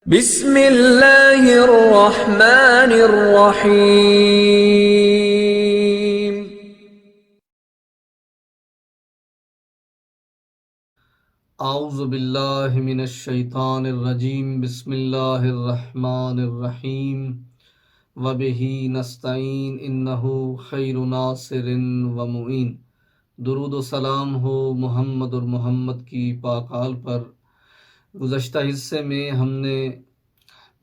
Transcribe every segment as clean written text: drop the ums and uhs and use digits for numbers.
بسم اللہ الرحمن الرحیم۔ اعوذ باللہ من الشیطان الرجیم، بسم اللہ الرحمن الرحیم، وبہ نستعین انہ خیر ناصر و معین۔ درود و سلام ہو محمد اور محمد کی پاک آل پر۔ گزشتہ حصے میں ہم نے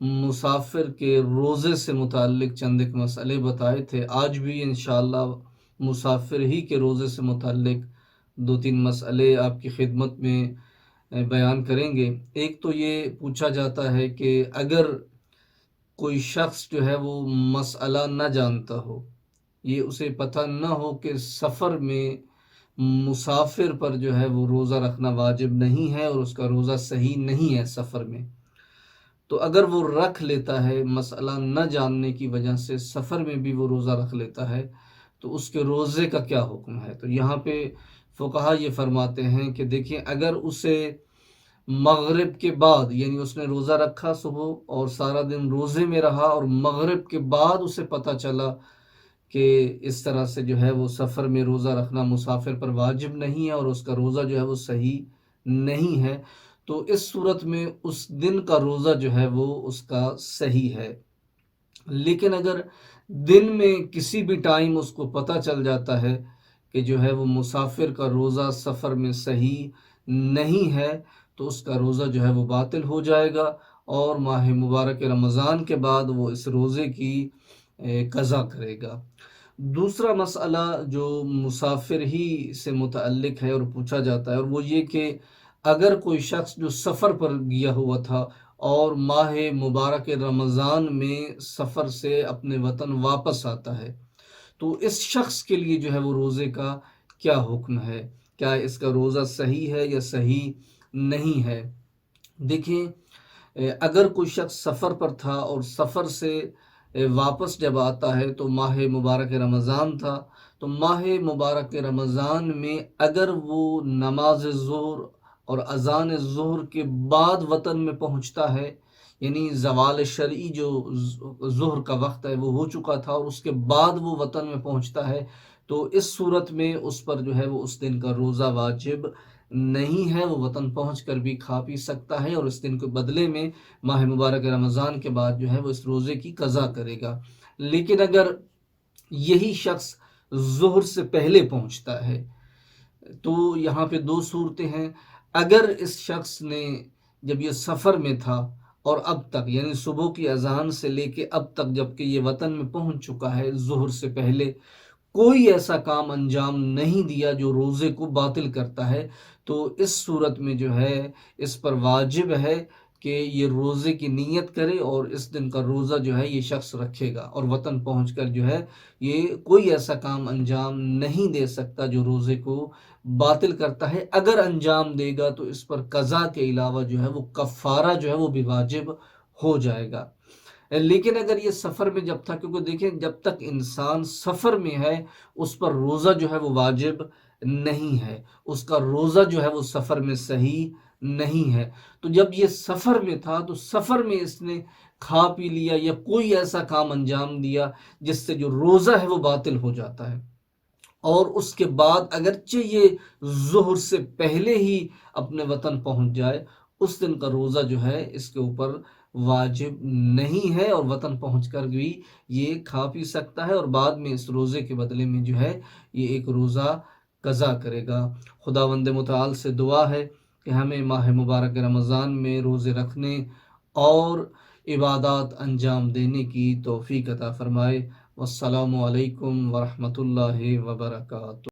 مسافر کے روزے سے متعلق چند ایک مسئلے بتائے تھے۔ آج بھی انشاءاللہ مسافر ہی کے روزے سے متعلق دو تین مسئلے آپ کی خدمت میں بیان کریں گے۔ ایک تو یہ پوچھا جاتا ہے کہ اگر کوئی شخص جو ہے وہ مسئلہ نہ جانتا ہو، یہ اسے پتہ نہ ہو کہ سفر میں مسافر پر جو ہے وہ روزہ رکھنا واجب نہیں ہے اور اس کا روزہ صحیح نہیں ہے سفر میں، تو اگر وہ رکھ لیتا ہے مسئلہ نہ جاننے کی وجہ سے، سفر میں بھی وہ روزہ رکھ لیتا ہے، تو اس کے روزے کا کیا حکم ہے؟ تو یہاں پہ فقہا یہ فرماتے ہیں کہ دیکھیں، اگر اسے مغرب کے بعد، یعنی اس نے روزہ رکھا صبح اور سارا دن روزے میں رہا، اور مغرب کے بعد اسے پتہ چلا کہ اس طرح سے جو ہے وہ سفر میں روزہ رکھنا مسافر پر واجب نہیں ہے اور اس کا روزہ جو ہے وہ صحیح نہیں ہے، تو اس صورت میں اس دن کا روزہ جو ہے وہ اس کا صحیح ہے۔ لیکن اگر دن میں کسی بھی ٹائم اس کو پتہ چل جاتا ہے کہ جو ہے وہ مسافر کا روزہ سفر میں صحیح نہیں ہے، تو اس کا روزہ جو ہے وہ باطل ہو جائے گا، اور ماہ مبارک رمضان کے بعد وہ اس روزے کی قضا کرے گا۔ دوسرا مسئلہ جو مسافر ہی سے متعلق ہے اور پوچھا جاتا ہے، اور وہ یہ کہ اگر کوئی شخص جو سفر پر گیا ہوا تھا اور ماہ مبارک رمضان میں سفر سے اپنے وطن واپس آتا ہے، تو اس شخص کے لیے جو ہے وہ روزے کا کیا حکم ہے؟ کیا اس کا روزہ صحیح ہے یا صحیح نہیں ہے؟ دیکھیں، اگر کوئی شخص سفر پر تھا اور سفر سے واپس جب آتا ہے تو ماہ مبارک رمضان تھا، تو ماہ مبارک رمضان میں اگر وہ نماز ظہر اور اذان ظہر کے بعد وطن میں پہنچتا ہے، یعنی زوال شرعی جو ظہر کا وقت ہے وہ ہو چکا تھا اور اس کے بعد وہ وطن میں پہنچتا ہے، تو اس صورت میں اس پر جو ہے وہ اس دن کا روزہ واجب نہیں ہے۔ وہ وطن پہنچ کر بھی کھا پی سکتا ہے اور اس دن کے بدلے میں ماہ مبارک رمضان کے بعد جو ہے وہ اس روزے کی قضا کرے گا۔ لیکن اگر یہی شخص ظہر سے پہلے پہنچتا ہے، تو یہاں پہ دو صورتیں ہیں۔ اگر اس شخص نے جب یہ سفر میں تھا اور اب تک، یعنی صبح کی اذان سے لے کے اب تک جب کہ یہ وطن میں پہنچ چکا ہے، ظہر سے پہلے کوئی ایسا کام انجام نہیں دیا جو روزے کو باطل کرتا ہے، تو اس صورت میں جو ہے اس پر واجب ہے کہ یہ روزے کی نیت کرے اور اس دن کا روزہ جو ہے یہ شخص رکھے گا، اور وطن پہنچ کر جو ہے یہ کوئی ایسا کام انجام نہیں دے سکتا جو روزے کو باطل کرتا ہے۔ اگر انجام دے گا تو اس پر قضا کے علاوہ جو ہے وہ کفارہ جو ہے وہ بھی واجب ہو جائے گا۔ لیکن اگر یہ سفر میں جب تھا، کیونکہ دیکھیں جب تک انسان سفر میں ہے اس پر روزہ جو ہے وہ واجب نہیں ہے، اس کا روزہ جو ہے وہ سفر میں صحیح نہیں ہے، تو جب یہ سفر میں تھا تو سفر میں اس نے کھا پی لیا یا کوئی ایسا کام انجام دیا جس سے جو روزہ ہے وہ باطل ہو جاتا ہے، اور اس کے بعد اگرچہ یہ ظہر سے پہلے ہی اپنے وطن پہنچ جائے، اس دن کا روزہ جو ہے اس کے اوپر واجب نہیں ہے، اور وطن پہنچ کر بھی یہ کھا پی سکتا ہے، اور بعد میں اس روزے کے بدلے میں جو ہے یہ ایک روزہ قضا کرے گا۔ خداوند متعال سے دعا ہے کہ ہمیں ماہ مبارک رمضان میں روزے رکھنے اور عبادات انجام دینے کی توفیق عطا فرمائے۔ والسلام علیکم ورحمۃ اللہ وبرکاتہ۔